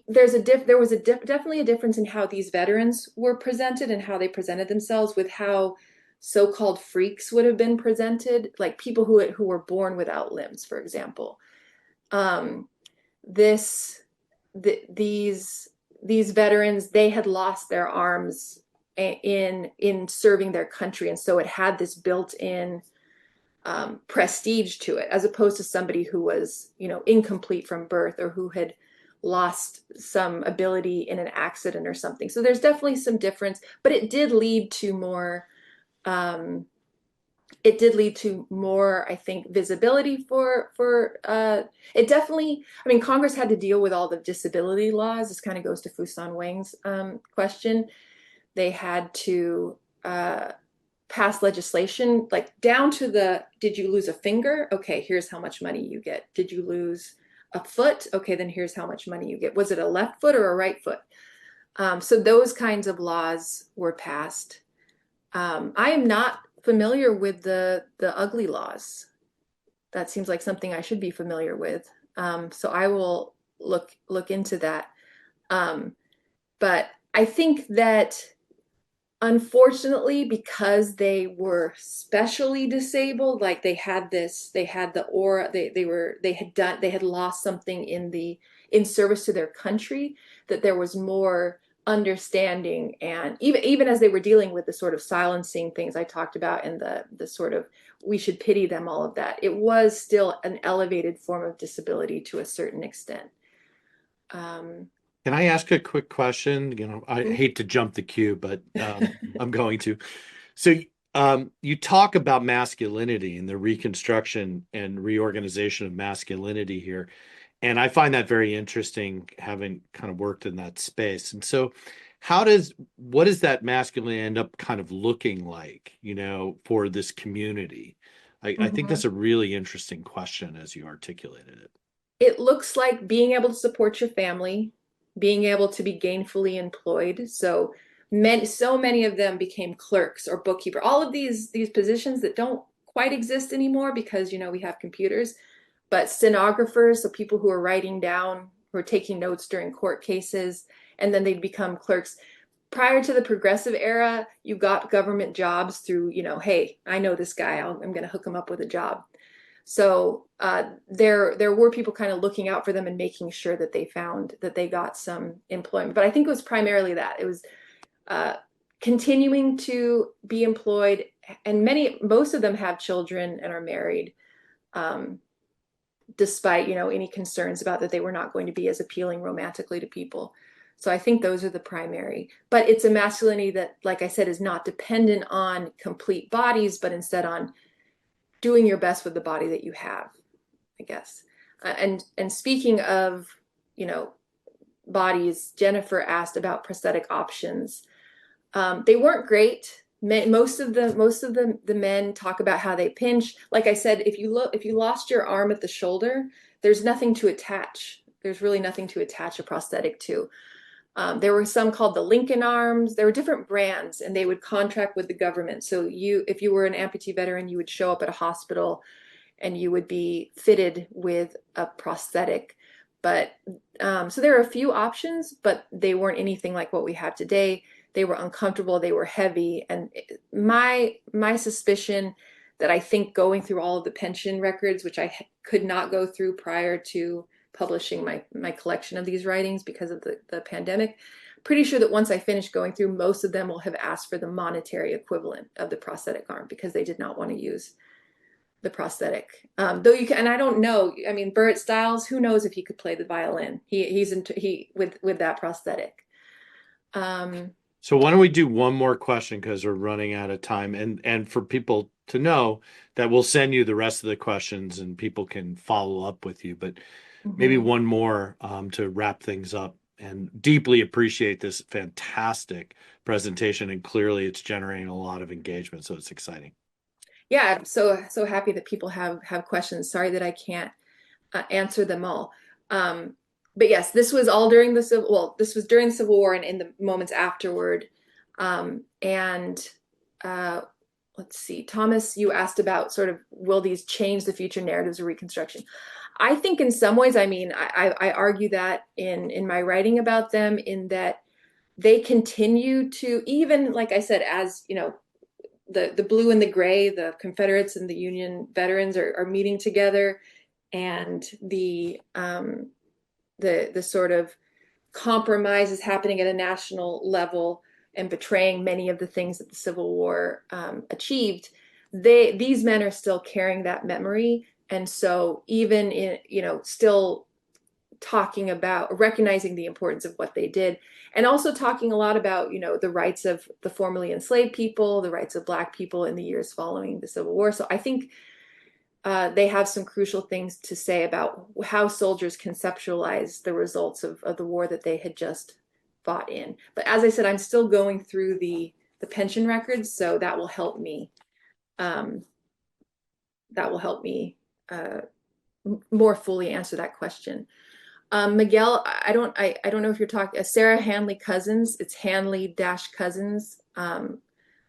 there was definitely a difference in how these veterans were presented and how they presented themselves with how so-called freaks would have been presented, like people who were born without limbs, for example. Um, this these veterans, they had lost their arms in serving their country, and so it had this built-in prestige to it, as opposed to somebody who was, you know, incomplete from birth or who had lost some ability in an accident or something. So there's definitely some difference, but it did lead to more I think, visibility for it definitely, I mean, Congress had to deal with all the disability laws. This kind of goes to Fusan Wang's question. They had to pass legislation, like down to the, did you lose a finger? Okay, here's how much money you get. Did you lose a foot? Okay, then here's how much money you get. Was it a left foot or a right foot? So those kinds of laws were passed. I am not familiar with the ugly laws. That seems like something I should be familiar with. So I will look into that. But I think that unfortunately, because they were specially disabled, like they had the aura, they had lost something in service to their country, that there was more understanding, and even as they were dealing with the sort of silencing things I talked about and the sort of, we should pity them, all of that, it was still an elevated form of disability to a certain extent. Can I ask a quick question? You know, I hate to jump the queue, but I'm going to. So you talk about masculinity and the reconstruction and reorganization of masculinity here. And I find that very interesting, having kind of worked in that space. And so what does that masculinity end up kind of looking like, you know, for this community? I think that's a really interesting question as you articulated it. It looks like being able to support your family, being able to be gainfully employed. So many of them became clerks or bookkeeper. All of these positions that don't quite exist anymore because, you know, we have computers. But stenographers, so people who are writing down, who are taking notes during court cases, and then they'd become clerks. Prior to the progressive era, you got government jobs through, you know, hey, I know this guy, I'm going to hook him up with a job. So there were people kind of looking out for them and making sure that they got some employment. But I think it was primarily that. It was continuing to be employed, and most of them have children and are married, despite, you know, any concerns about that they were not going to be as appealing romantically to people. So I think those are the primary. But it's a masculinity that, like I said, is not dependent on complete bodies, but instead on doing your best with the body that you have, I guess. And speaking of, you know, bodies, Jennifer asked about prosthetic options. They weren't great. Most of the men talk about how they pinch. Like I said, if you lost your arm at the shoulder, there's nothing to attach. There's really nothing to attach a prosthetic to. There were some called the Lincoln arms. There were different brands, and they would contract with the government. So if you were an amputee veteran, you would show up at a hospital and you would be fitted with a prosthetic. But so there are a few options, but they weren't anything like what we have today. They were uncomfortable, they were heavy. And my suspicion that I think going through all of the pension records, which I could not go through prior to publishing my collection of these writings because of the pandemic, pretty sure that once I finish going through, most of them will have asked for the monetary equivalent of the prosthetic arm because they did not want to use the prosthetic. Though you can, and I don't know, I mean, Burritt Stiles, who knows if he could play the violin? He's with that prosthetic. So why don't we do one more question because we're running out of time, and for people to know that we'll send you the rest of the questions and people can follow up with you, but maybe one more to wrap things up. And deeply appreciate this fantastic presentation, and clearly it's generating a lot of engagement, so it's exciting. Yeah, I'm so happy that people have questions. Sorry that I can't answer them all. But yes, this was all during the Civil, well, this was during the Civil War and in the moments afterward. And let's see, Thomas, you asked about sort of will these change the future narratives of Reconstruction? I think in some ways, I mean, I argue that in my writing about them, in that they continue to, even like I said, as you know, the blue and the gray, the Confederates and the Union veterans are meeting together, and the sort of compromise is happening at a national level and betraying many of the things that the Civil War achieved. These men are still carrying that memory, and so even in, you know, still talking about recognizing the importance of what they did, and also talking a lot about, you know, the rights of the formerly enslaved people, the rights of Black people in the years following the Civil War. So I think they have some crucial things to say about how soldiers conceptualize the results of the war that they had just fought in. But as I said, I'm still going through the pension records, so that will help me. Um, that will help me more fully answer that question. Miguel, I don't know if you're talking Sarah Hanley Cousins. It's Hanley dash Cousins.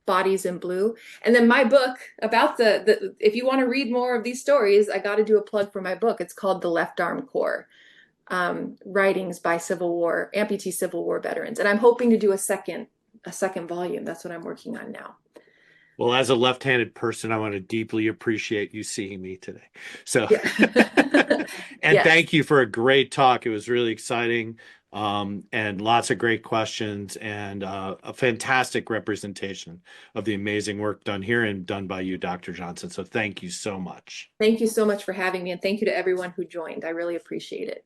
Bodies in Blue. And then my book about the if you want to read more of these stories, I got to do a plug for my book. It's called The Left Arm Corps, Writings by Amputee Civil War Veterans. And I'm hoping to do a second volume. That's what I'm working on now. Well, as a left-handed person, I want to deeply appreciate you seeing me today. So, Yeah. and Yes. thank you for a great talk. It was really exciting, and lots of great questions and a fantastic representation of the amazing work done here and done by you, Dr. Johnson. So thank you so much. Thank you so much for having me, and thank you to everyone who joined. I really appreciate it.